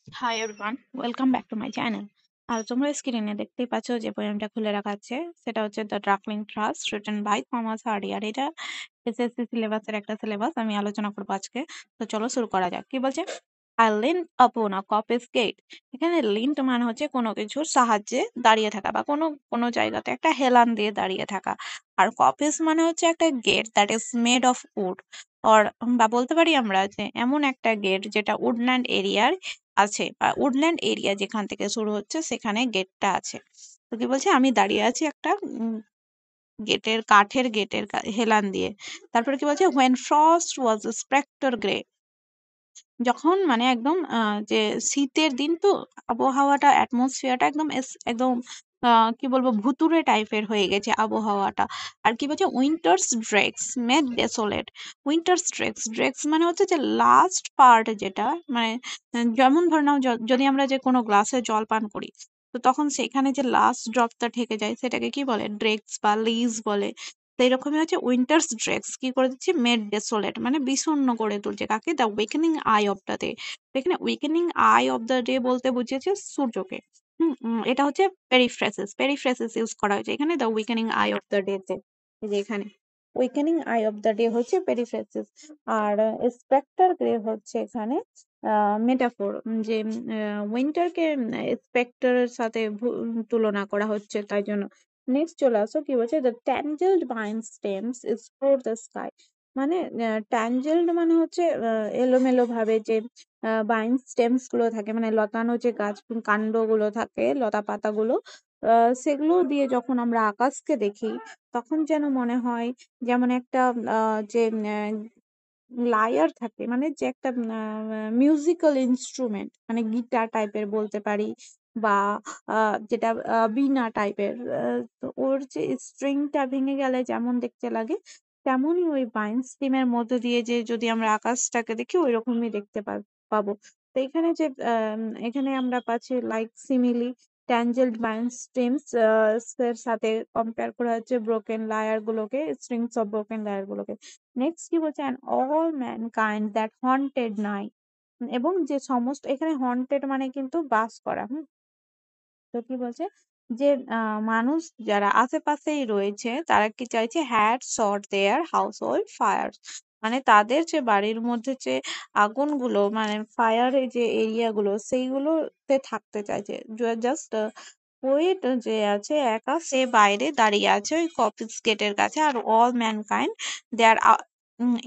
High everyone, welcome back to my channel. আর তোমরা স্ক্রিনে দেখতেই পাচ্ছ যে পোয়েমটা খুলে রাখা আছে, সেটা হচ্ছে the darkling thrush written by Thomas Hardy. আর এটা এসএসসি সিলেবাসের একটা সিলেবাস আমি আলোচনা করবো আজকে। তো চলো শুরু করা যাক। কি বলছে? আই লিন্ট আপন আ কপিস গেট। এখানে লিন্ট মানে হচ্ছে কোনো কিছুর সাহায্যে দাঁড়িয়ে থাকা বা কোনো কোনো জায়গাতে একটা হেলান দিয়ে দাঁড়িয়ে থাকা। আর কপিস মানে হচ্ছে একটা get that is made of wood. Or বা বলতে পারি আমরা যে এমন একটা গেট যেটা উডল্যান্ড এরিয়ার আছে বা উডল্যান্ড এরিয়া যেখান থেকে শুরু হচ্ছে সেখানে গেটটা আছে। তো কি বলছে? আমি দাঁড়িয়ে আছি একটা কাঠের গেটের হেলান দিয়ে। তারপরে কি বলছে? When frost was spectre grey. যখন মানে একদম যে শীতের দিন তো আবহাওয়াটা অ্যাটমসফিয়ারটা একদম একদম কি বলবো ভুতুড়ে টাইপের হয়ে গেছে আবহাওয়াটা। আর কি বলছে? Winter's dregs made desolate. Winter's dregs মানে হচ্ছে যে লাস্ট পার্ট যেটা মানে যেমন ধরে নাও যদি আমরা যে কোনো গ্লাসে জল পান করি, তো তখন সেখানে যে লাস্ট ড্রপটা থেকে যায় সেটাকে কি বলে? ড্রেক্স বা লিজ বলে। তো এরকমই হচ্ছে উইন্টার্স ড্রেক্স কি করে দিচ্ছে? মেড ডেসোলেট মানে বিষণ্ণ করে তুলছে কাকে? The weakening eye of the day. এখানে weakening eye of the day বলতে বুঝিয়েছে সূর্যকে। এটা হচ্ছে পেরিফ্রেসিস ইউজ করা হয়েছে এখানে the weakening eye of the day তে। এই যে এখানে weakening eye of the day হচ্ছে পেরিফ্রেসিস। আর স্পেক্টার গ্রে হচ্ছে এখানে মেটাফোর, যে উইন্টারকে স্পেক্টারের সাথে তুলনা করা হচ্ছে তাই জন্য। নেক্সট চলে আসো। কি বলছে? The tangled bine stems is for the sky. মানে ট্যাঞ্জেলড মানে হচ্ছে এলোমেলো ভাবে যে ভাইন স্টেমস গুলো থাকে, মানে লতানো যে গাছ কাণ্ড গুলো থাকে, লতা পাতাগুলো, সেগুলো দিয়ে যখন আমরা আকাশকে দেখি তখন যেন মনে হয় যেমন একটা যে লায়ার থাকে, মানে যে একটা মিউজিক্যাল ইনস্ট্রুমেন্ট, মানে গিটার টাইপের বলতে পারি বা যেটা বীণা টাইপের। তো ওর যে স্ট্রিংটা ভেঙে গেলে যেমন দেখতে লাগে, তেমনই ওই বাইন স্টিমের মধ্যে দিয়ে যে যদি আমরা আকাশটাকে দেখি ওই রকমই দেখতে পাবো। তো এখানে যে এখানে আমরা পাচ্ছি লাইক সিমিলি ট্যাঞ্জেলড বাইন স্ট্রিমস এর সাথে কম্পেয়ার করা হচ্ছে ব্রোকেন লায়ার গুলোকে, স্ট্রিংস অফ ব্রোকেন লায়ার গুলোকে। নেক্সট কি বলছে? And all mankind that haunted night. এবং যে সমস্ত, এখানে হন্টেড মানে কিন্তু বাস করা। তো কি বলছে? যে মানুষ যারা আশেপাশেই রয়েছে তারা কি চাইছে? Had thought their house hold fire. মানে তাদের যে বাড়ির মধ্যে যে আগুনগুলো মানে ফায়ারের যে এরিয়া গুলো সেইগুলোতে থাকতে চাইছে। জাস্ট পোয়েট যে আছে একা, সে বাইরে দাঁড়িয়ে আছে ওই কফিস গেটের কাছে। আর all mankind they are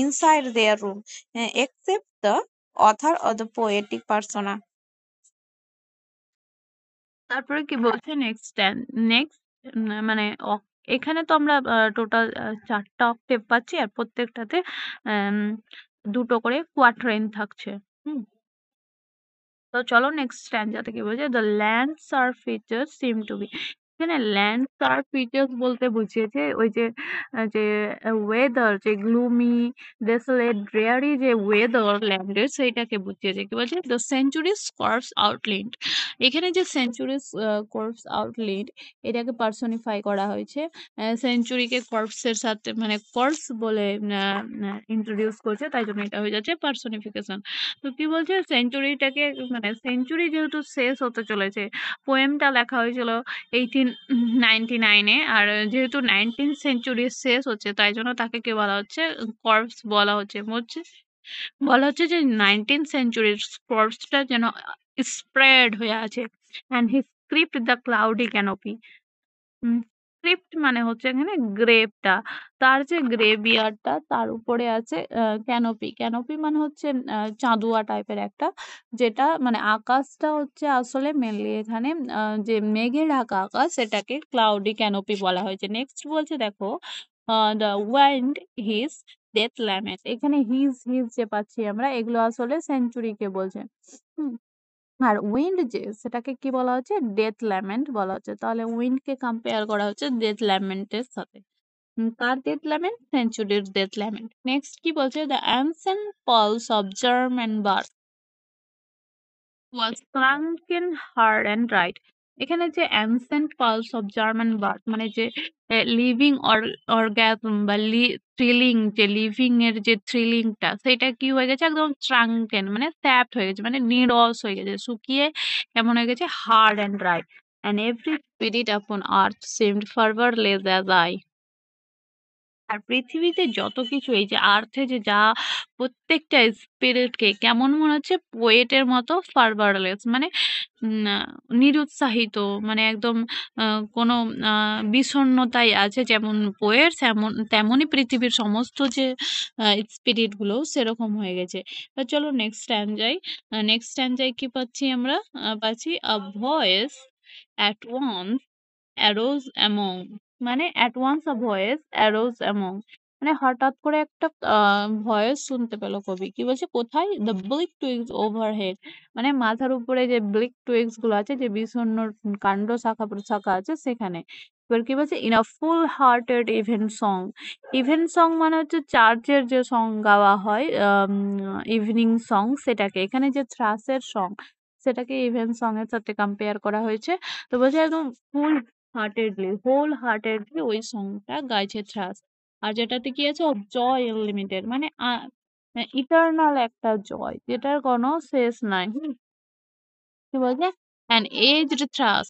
inside their room except the author of the poetic persona. তারপরে কি বলছে? নেক্সট মানে এখানে তো আমরা টোটাল 4টা অক্টেভ পাচ্ছি আর প্রত্যেকটাতে আম, দুটো করে কোয়াট্রেন থাকছে। হুম তো চলো নেক্সট স্ট্যান্ডাতে কি বলছে? The land surfaces seem to be. এখানে ল্যান্ড সারফেসেস বলতে বুঝিয়েছে ওই যে যে ওয়েদার, যে গ্লুমি ডেসোলেট ড্রেয়ারি যে ওয়েদার ল্যান্ডের, সেইটাকে বুঝিয়েছে। কি বলছে? The century's corpse outleant. এখানে যে সেঞ্চুরিজ কর্পস আউটলিন্ড, এটাকে পার্সনিফাই করা হয়েছে। সেঞ্চুরিকে কর্পসের সাথে মানে কর্পস বলে ইন্ট্রোডিউস করছে, তাই জন্য এটা হয়ে যাচ্ছে পার্সনিফিকেশন। তো কি বলছে? সেঞ্চুরিটাকে মানে সেঞ্চুরি যেহেতু শেষ হতে চলেছে, পোয়েমটা লেখা হয়েছিল 1899-এ, আর যেহেতু 19th সেঞ্চুরি শেষ হচ্ছে তাই জন্য তাকে কি বলা হচ্ছে? কর্পস বলা হচ্ছে। বলা হচ্ছে যে 19th সেঞ্চুরির কর্পসটা যেন স্প্রেড হয়ে আছে। And his crypt the cloudy canopy. Crypt মানে হচ্ছে এখানে গ্রেভটা, তার যে গ্রেভিয়ারটা তার উপরে আছে ক্যানোপি। ক্যানোপি মানে হচ্ছে চাঁদুয়া টাইপের একটা, যেটা মানে আকাশটা হচ্ছে আসলে মেনলি এখানে যে মেঘে ঢাকা আকাশ, সেটাকে ক্লাউডি ক্যানোপি বলা হয়েছে। নেক্সট বলছে দেখো, the wind his death lament. এখানে হিজ হিজ যে পাচ্ছি আমরা, এগুলো আসলে সেঞ্চুরিকে বলছে। হুম আর উইন্ড যে সেটাকে কি বলা হচ্ছে? ডেথ ল্যামেন্ট বলা হচ্ছে। তাহলে উইন্ড কে কম্পেয়ার করা হচ্ছে ডেথ ল্যামেন্টের সাথে। কার ডেথ ল্যামেন্ট? সেঞ্চুরির ডেথ ল্যামেন্ট। নেক্সট কি বলছে? The ancient pulse of German bird was shrunken hard and right. এখানে যে ancient pulse of German bird মানে যে লিভিং অর্গাজম বা থ্রিলিং যে লিভিং এর যে থ্রিলিংটা সেটা কি হয়ে গেছে একদম ট্রাঙ্কেন মানে স্যাপ্ট হয়ে গেছে মানে নিরস হয়ে গেছে শুকিয়ে কেমন হয়ে গেছে hard and dry and every spirit আপন আর্থ সেমড ফারভারলেস অ্যাজ আই আর পৃথিবীতে যত কিছু এই যে আর্থে যে যা প্রত্যেকটা স্পিরিটকে কেমন মনে হচ্ছে পোয়েটের মতো ফারবারলেস মানে নিরুৎসাহিত মানে একদম কোনো বিষণ্ণতায় আছে যেমন পোয়েট তেমনই পৃথিবীর সমস্ত যে স্পিরিট গুলো সেরকম হয়ে গেছে চলো নেক্সট স্ট্যান্ডায় নেক্সট স্ট্যান্ডায় কি পাচ্ছি আমরা পাচ্ছি a voice at once arose among মানে at once a voice arose among মানে হঠাৎ করে একটা ভয়েস শুনতে পেল কবি কি বলছে কোথায় দ্য ব্লিক টুইগস ওভারহেড মানে মাথার উপরে যে ব্লিক টুইগস গুলো আছে যে বিষণ্ণ কাণ্ড শাখা প্রশাখা আছে সেখানে এবার কি বলছে in a full hearted event song event song মানে হচ্ছে চার্চের যে সং গাওয়া হয় ইভিনিং সং সেটাকে এখানে যে থ্রাসের সং সেটাকে ইভেন্ট সং এর সাথে কম্পেয়ার করা হয়েছে তো বলছে একদম ফুল হোল হার্টেডলি ওই সংটা গাইছে থ্রাস আর যেটাতে কি আছে জয় আনলিমিটেড মানে ইটারনাল একটা জয় যেটার কোনো শেষ নাই কি বলছে an aged thrush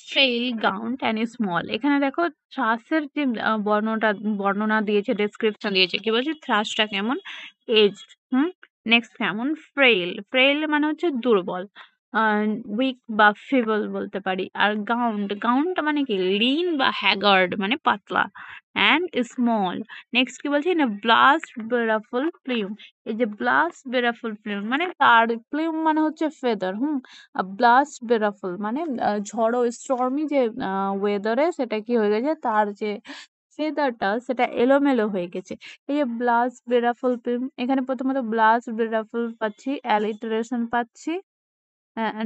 frail gaunt and small এখানে দেখো থ্রাসের যে বর্ণনা দিয়েছে ডেসক্রিপশন দিয়েছে কি বলছে থ্রাসটা কেমন এজড নেক্সট কেমন ফ্রেইল ফ্রেইল মানে হচ্ছে দুর্বল উইক বা ফিবল বলতে পারি আর গাউন্ট মানে কি লিন বা হ্যাগার্ড মানে পাতলা অ্যান্ড স্মল নেক্সট কি বলছে ইন ব্লাস্ট বেরাফুল প্লিউম এই যে ব্লাস্ট বেরাফুল প্লিউম মানে তার প্লিউম মানে হচ্ছে ফেদার ব্লাস্ট বেরাফুল মানে ঝড়ো স্টর্মি যে ওয়েদারে সেটা কি হয়ে গেছে তার যে ফেদারটা সেটা এলোমেলো হয়ে গেছে এই যে ব্লাস্ট বেরাফুল প্লিউম এখানে প্রথমত ব্লাস্ট বেরাফুল পাচ্ছি অ্যালিটারেশন পাচ্ছি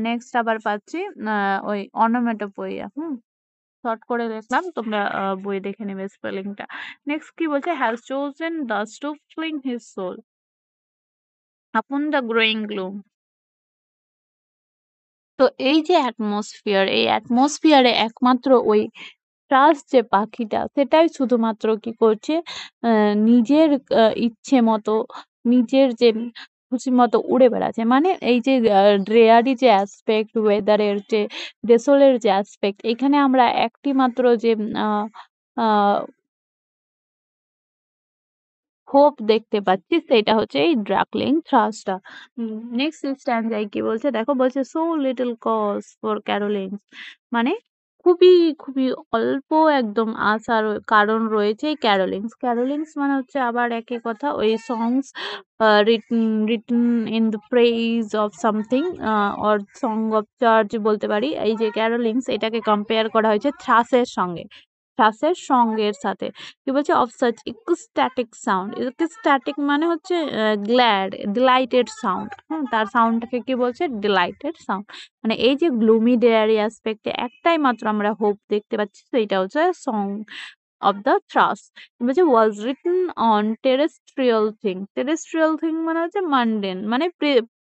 নেক্সট আবার পাচ্ছি ওই অনোমেটোপোইয়া শর্ট করে লিখলাম তোমরা বই দেখে নেবে স্পেলিংটা নেক্সট কি বলছে has chosen thus to fling his soul upon the growing gloom তো এই যে অ্যাটমসফিয়ার এই অ্যাটমসফিয়ারে একমাত্র ওই ট্রাস্ট যে পাখিটা সেটাই শুধুমাত্র কি করছে নিজের ইচ্ছে মতো নিজের যে খুশি মতো উড়ে বেড়াচ্ছে মানে এই যে ড্রেয়ারি যে অ্যাসপেক্ট ওয়েদারের যে ডেসোলের যে অ্যাসপেক্ট এখানে আমরা একটি মাত্র যে আহ আহ হোপ দেখতে পাচ্ছি সেটা হচ্ছে এই ড্রাকলিং থ্রাসটা নেক্সট স্ট্যান্ডায় কি বলছে দেখো বলছে সো লিটল কজ ফর ক্যারোলিংস মানে খুবই খুবই অল্প একদম আসার কারণ রয়েছে এই ক্যারোলিংস ক্যারোলিংস মানে হচ্ছে আবার একই কথা ওই songs written in the praise of something or song of church বলতে পারি এই যে ক্যারোলিংস এটাকে কম্পেয়ার করা হয়েছে থ্রাসের সঙ্গে থ্রাসের সঙ্গের সাথে কি বলছে অফ সাচ ইকোস্ট্যাটিক সাউন্ড ইকোস্ট্যাটিক মানে হচ্ছে গ্ল্যাড ডিলাইটেড সাউন্ড তার সাউন্ডটাকে কি বলছে ডিলাইটেড সাউন্ড মানে এই যে গ্লুমি ডেয়ারি অ্যাসপেক্টে একটাই মাত্র আমরা হোপ দেখতে পাচ্ছি সেইটা হচ্ছে সং অফ দ্য থ্রাস বলছে was written on terrestrial thing মানে হচ্ছে মান্ডেন মানে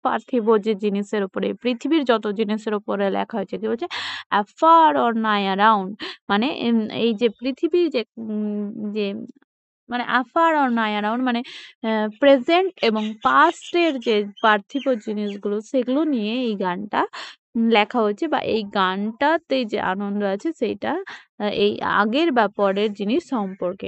পার্থিব যে জিনিসের উপরে পৃথিবীর যত জিনিসের উপরে লেখা হয়েছে কি বলছে অ্যাফার অর নাই অ্যারাউন্ড মানে এই যে পৃথিবীর যে যে মানে আফার অর নাই অ্যারাউন্ড মানে প্রেজেন্ট এবং পাস্টের যে পার্থিব জিনিসগুলো সেগুলো নিয়ে এই গানটা লেখা হয়েছে বা এই গানটাতে যে আনন্দ আছে সেইটা এই আগের বা পরের জিনিস সম্পর্কে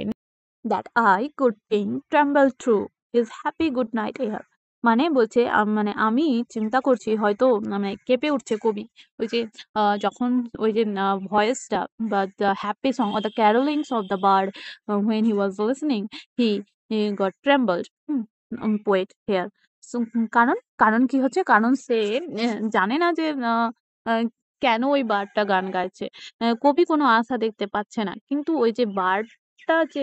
that I could think tremble through his happy good night air মানে বলছে মানে আমি চিন্তা করছি হয়তো মানে কেঁপে উঠছে কবি ওই যে যখন ওই যে ভয়েসটা বা the happy song or the carolings of the bird when he was listening he got trembled poet here so, কারণ কারণ কি হচ্ছে কারণ সে জানে না যে আহ, কেন ওই বার্ডটা গান গাইছে কবি কোনো আশা দেখতে পাচ্ছে না কিন্তু ওই যে বার্ড একটা যে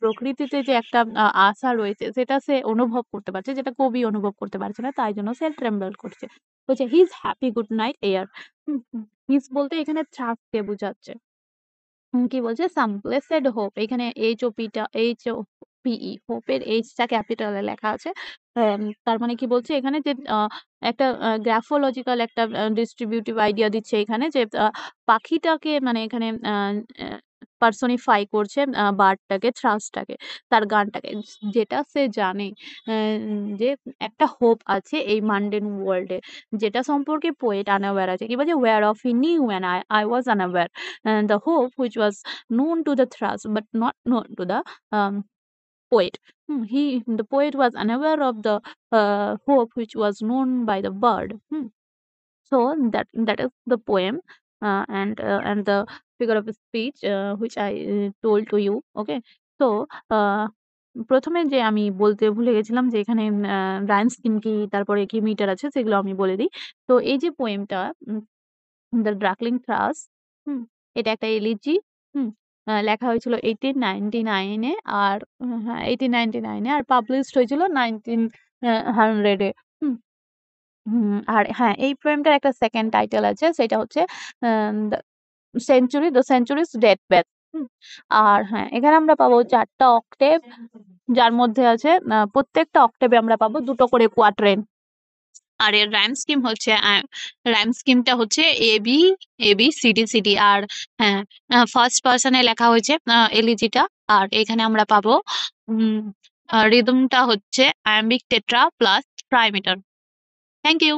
প্রকৃতিতে যে একটা আশা রয়েছে সেটা সে অনুভব করতে পারছে যেটা কবি অনুভব করতে পারছে না তাই জন্য সে ট্রেমবল করছে বলছে his happy good night air his বলতে এখানে ট্রাস্টকে বোঝাচ্ছে কি বলছে সাম ব্লেসেড হোপ এখানে এইচ ও পিটা এইচ HOPE, হোপের এইচটা ক্যাপিটালে লেখা আছে। তার মানে কি বলছে এখানে যে একটা গ্রাফোলজিক্যাল একটা ডিস্ট্রিবিউটিভ আইডিয়া দিচ্ছে এখানে যে পাখিটাকে মানে এখানে পার্সনিফাই করছে বার্ডটাকে, থ্রাসটাকে, তার গানটাকে, যেটা সে জানে যে একটা হোপ আছে এই মান্ডেন ওয়ার্ল্ডে, যেটা সম্পর্কে পোয়েট আনঅ্যাওয়্যার আছে। কি বলছে, aware of he knew and I was unaware the hope which was known to the thrush but not known to the poet. The poet was unaware of the hope which was known by the bird. So that is the poem, and the figure of speech which I told to you. Okay, so প্রথমে যে আমি বলতে ভুলে গেছিলাম যে এখানে rhyme scheme কি, তারপরে কি মিটার আছে, সেগুলো আমি বলে দিই। তো এই যে পোয়েমটা দ্য ড্রাকলিং থ্রাশ, এটা একটা এলিজি। লেখা হয়েছিল 1899 এ, আর হ্যাঁ 1899 এ, আর পাবলিশড হয়েছিল 1900 এ। হুম আর হ্যাঁ, এই পোয়েমটার একটা সেকেন্ড টাইটেল আছে, সেটা হচ্ছে দ্য সেঞ্চুরিজ ডেথ বেথ। আর হ্যাঁ, এখানে আমরা পাবো 4টা অক্টেভ, যার মধ্যে আছে প্রত্যেকটা অক্টেভে আমরা পাবো 2টো করে কোয়াট্রেন। আর এর রাইম স্কিমটা হচ্ছে এবি এবি সিডি সিডি। আর হ্যাঁ, ফার্স্ট পার্সনে লেখা হয়েছে এলিজিটা। আর এখানে আমরা পাবো রিদমটা হচ্ছে iambic tetra plus trimeter. Thank you.